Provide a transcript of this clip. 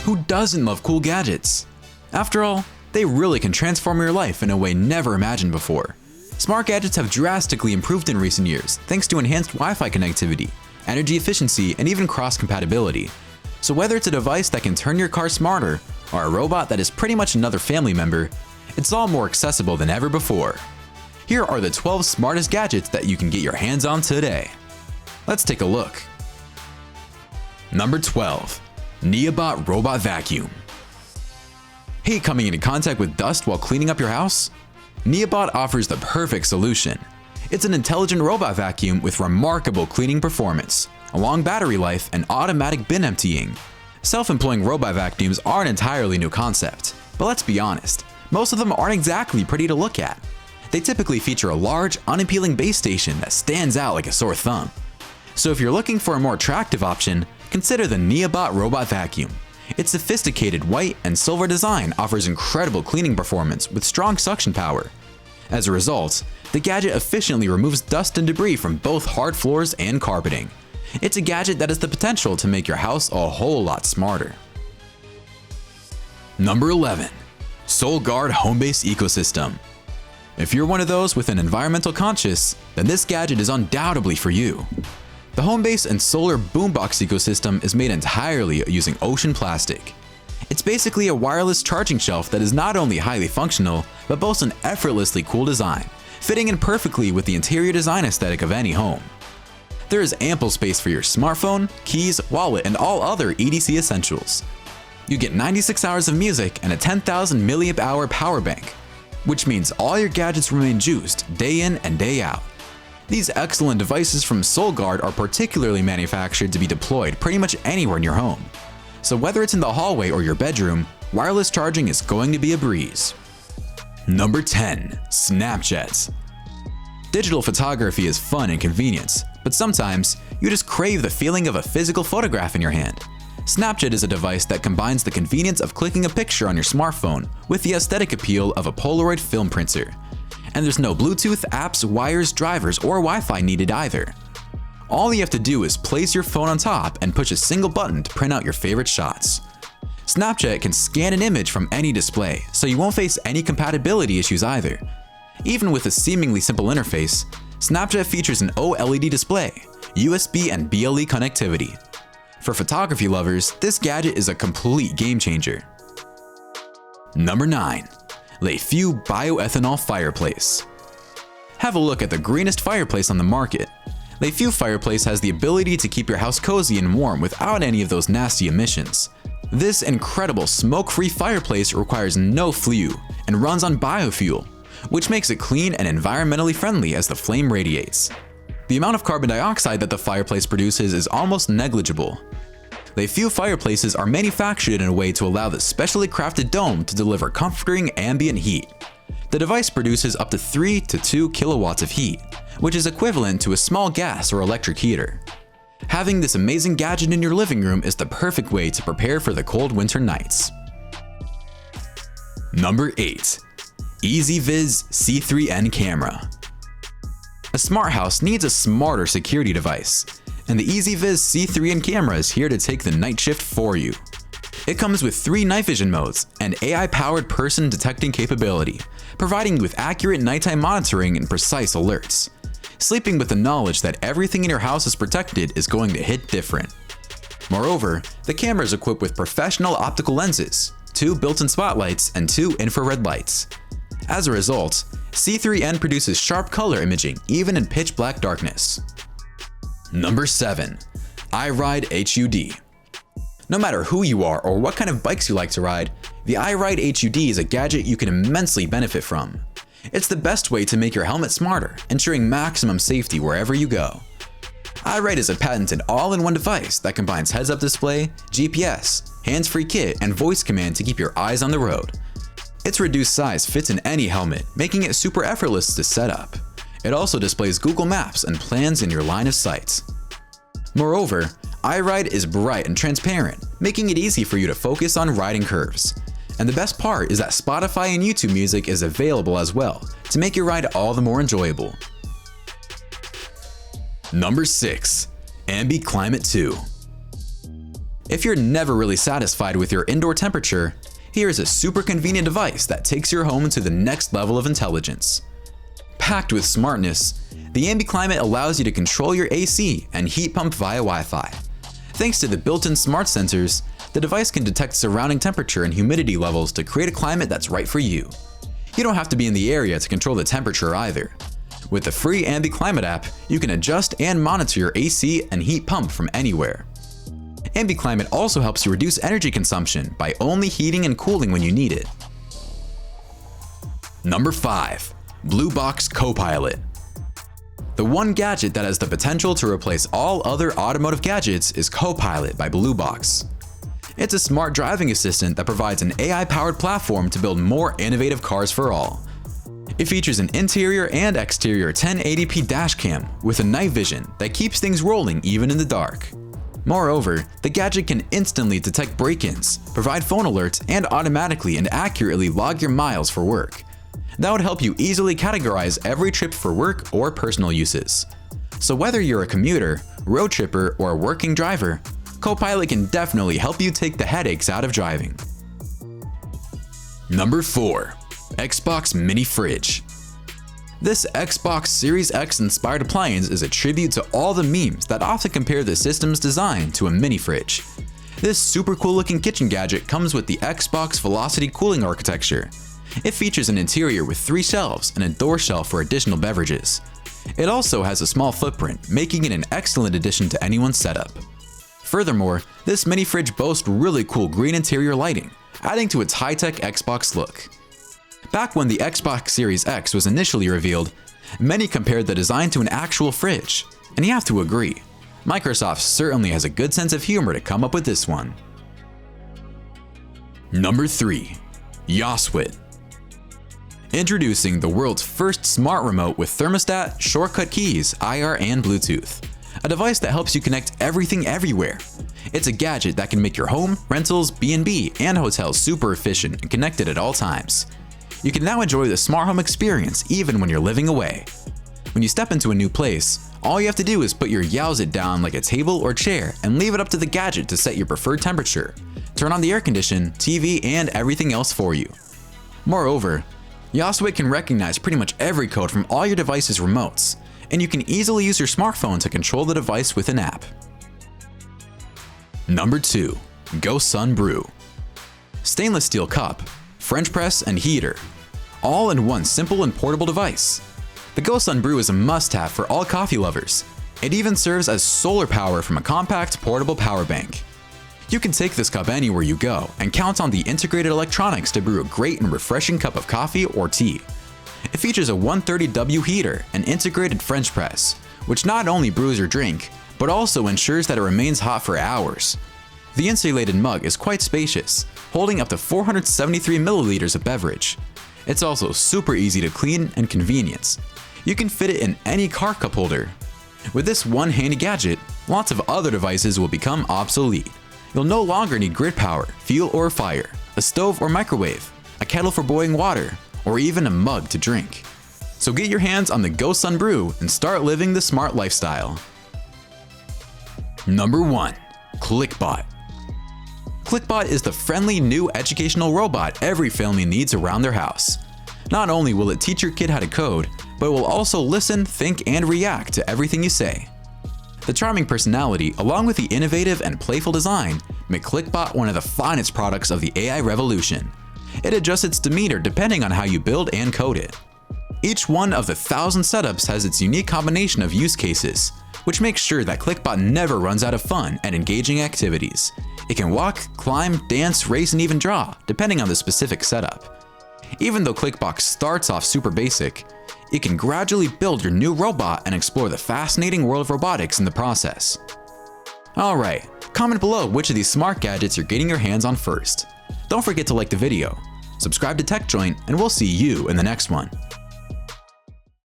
Who doesn't love cool gadgets? After all, they really can transform your life in a way never imagined before. Smart gadgets have drastically improved in recent years thanks to enhanced Wi-Fi connectivity, energy efficiency, and even cross-compatibility. So whether it's a device that can turn your car smarter or a robot that is pretty much another family member, it's all more accessible than ever before. Here are the 12 smartest gadgets that you can get your hands on today. Let's take a look. Number 12. Neobot Robot Vacuum. Hate coming into contact with dust while cleaning up your house? Neobot offers the perfect solution. It's an intelligent robot vacuum with remarkable cleaning performance, a long battery life, and automatic bin emptying. Self-employing robot vacuums are an entirely new concept, but let's be honest, most of them aren't exactly pretty to look at. They typically feature a large, unappealing base station that stands out like a sore thumb. So if you're looking for a more attractive option, consider the Neobot Robot Vacuum. Its sophisticated white and silver design offers incredible cleaning performance with strong suction power. As a result, the gadget efficiently removes dust and debris from both hard floors and carpeting. It's a gadget that has the potential to make your house a whole lot smarter. Number 11. SolGuard Homebase Ecosystem. If you're one of those with an environmental conscience, then this gadget is undoubtedly for you. The Homebase and solar boombox ecosystem is made entirely using ocean plastic. It's basically a wireless charging shelf that is not only highly functional, but boasts an effortlessly cool design, fitting in perfectly with the interior design aesthetic of any home. There is ample space for your smartphone, keys, wallet, and all other EDC essentials. You get 96 hours of music and a 10,000 mAh power bank, which means all your gadgets remain juiced day in and day out. These excellent devices from SolGuard are particularly manufactured to be deployed pretty much anywhere in your home. So whether it's in the hallway or your bedroom, wireless charging is going to be a breeze. Number 10. Snapjets. Digital photography is fun and convenient, but sometimes you just crave the feeling of a physical photograph in your hand. Snapjet is a device that combines the convenience of clicking a picture on your smartphone with the aesthetic appeal of a Polaroid film printer. And there's no Bluetooth, apps, wires, drivers, or Wi-Fi needed either. All you have to do is place your phone on top and push a single button to print out your favorite shots. Snapjet can scan an image from any display, so you won't face any compatibility issues either. Even with a seemingly simple interface, Snapjet features an OLED display, USB and BLE connectivity. For photography lovers, this gadget is a complete game changer. Number 9. LeFew Bioethanol Fireplace. Have a look at the greenest fireplace on the market. LeFew Fireplace has the ability to keep your house cozy and warm without any of those nasty emissions. This incredible smoke-free fireplace requires no flue and runs on biofuel, which makes it clean and environmentally friendly as the flame radiates. The amount of carbon dioxide that the fireplace produces is almost negligible. LeFew fireplaces are manufactured in a way to allow the specially crafted dome to deliver comforting ambient heat. The device produces up to 3 to 2 kilowatts of heat, which is equivalent to a small gas or electric heater. Having this amazing gadget in your living room is the perfect way to prepare for the cold winter nights. Number 8. EasyViz C3N Camera. A smart house needs a smarter security device, and the EasyViz C3N camera is here to take the night shift for you. It comes with 3 night vision modes and AI-powered person detecting capability, providing you with accurate nighttime monitoring and precise alerts. Sleeping with the knowledge that everything in your house is protected is going to hit different. Moreover, the camera is equipped with professional optical lenses, 2 built-in spotlights, and 2 infrared lights. As a result, C3N produces sharp color imaging even in pitch black darkness. Number 7. iRide HUD. No matter who you are or what kind of bikes you like to ride, the iRide HUD is a gadget you can immensely benefit from. It's the best way to make your helmet smarter, ensuring maximum safety wherever you go. iRide is a patented all-in-one device that combines heads-up display, GPS, hands-free kit, and voice command to keep your eyes on the road. Its reduced size fits in any helmet, making it super effortless to set up. It also displays Google Maps and plans in your line of sight. Moreover, iRide is bright and transparent, making it easy for you to focus on riding curves. And the best part is that Spotify and YouTube Music is available as well, to make your ride all the more enjoyable. Number 6. Ambi Climate 2. If you're never really satisfied with your indoor temperature, here is a super convenient device that takes your home to the next level of intelligence. Packed with smartness, the AmbiClimate allows you to control your AC and heat pump via Wi-Fi. Thanks to the built-in smart sensors, the device can detect surrounding temperature and humidity levels to create a climate that's right for you. You don't have to be in the area to control the temperature either. With the free AmbiClimate app, you can adjust and monitor your AC and heat pump from anywhere. AmbiClimate also helps you reduce energy consumption by only heating and cooling when you need it. Number 5. Blue Box Copilot. The one gadget that has the potential to replace all other automotive gadgets is Copilot by Blue Box. It's a smart driving assistant that provides an AI-powered platform to build more innovative cars for all. It features an interior and exterior 1080p dashcam with a night vision that keeps things rolling even in the dark. Moreover, the gadget can instantly detect break-ins, provide phone alerts, and automatically and accurately log your miles for work. That would help you easily categorize every trip for work or personal uses. So whether you're a commuter, road tripper, or a working driver, Copilot can definitely help you take the headaches out of driving. Number 4. Xbox Mini Fridge. This Xbox Series X inspired appliance is a tribute to all the memes that often compare the system's design to a mini fridge. This super cool looking kitchen gadget comes with the Xbox Velocity cooling architecture. It features an interior with 3 shelves and a door shelf for additional beverages. It also has a small footprint, making it an excellent addition to anyone's setup. Furthermore, this mini fridge boasts really cool green interior lighting, adding to its high-tech Xbox look. Back when the Xbox Series X was initially revealed, many compared the design to an actual fridge, and you have to agree, Microsoft certainly has a good sense of humor to come up with this one. Number 3. Yoswit. Introducing the world's first smart remote with thermostat, shortcut keys, IR, and Bluetooth. A device that helps you connect everything everywhere. It's a gadget that can make your home, rentals, B&B, and hotels super efficient and connected at all times. You can now enjoy the smart home experience even when you're living away. When you step into a new place, all you have to do is put your Yowzit down like a table or chair and leave it up to the gadget to set your preferred temperature, turn on the air condition, TV, and everything else for you. Moreover, Yoswit can recognize pretty much every code from all your device's remotes, and you can easily use your smartphone to control the device with an app. Number 2. GoSun Brew. Stainless steel cup, French press, and heater, all in one simple and portable device. The GoSun Brew is a must-have for all coffee lovers. It even serves as solar power from a compact portable power bank. You can take this cup anywhere you go and count on the integrated electronics to brew a great and refreshing cup of coffee or tea. It features a 130W heater and integrated French press, which not only brews your drink, but also ensures that it remains hot for hours. The insulated mug is quite spacious, holding up to 473 milliliters of beverage. It's also super easy to clean and convenient. You can fit it in any car cup holder. With this one handy gadget, lots of other devices will become obsolete. You'll no longer need grid power, fuel or fire, a stove or microwave, a kettle for boiling water, or even a mug to drink. So get your hands on the GoSun Brew and start living the smart lifestyle. Number 1. ClickBot. ClickBot is the friendly new educational robot every family needs around their house. Not only will it teach your kid how to code, but it will also listen, think, and react to everything you say. The charming personality, along with the innovative and playful design, make ClickBot one of the finest products of the AI revolution. It adjusts its demeanor depending on how you build and code it. Each one of the 1,000 setups has its unique combination of use cases, which makes sure that ClickBot never runs out of fun and engaging activities. It can walk, climb, dance, race, and even draw, depending on the specific setup. Even though ClickBot starts off super basic, it can gradually build your new robot and explore the fascinating world of robotics in the process. Alright, comment below which of these smart gadgets you're getting your hands on first. Don't forget to like the video, subscribe to TechJoint, and we'll see you in the next one.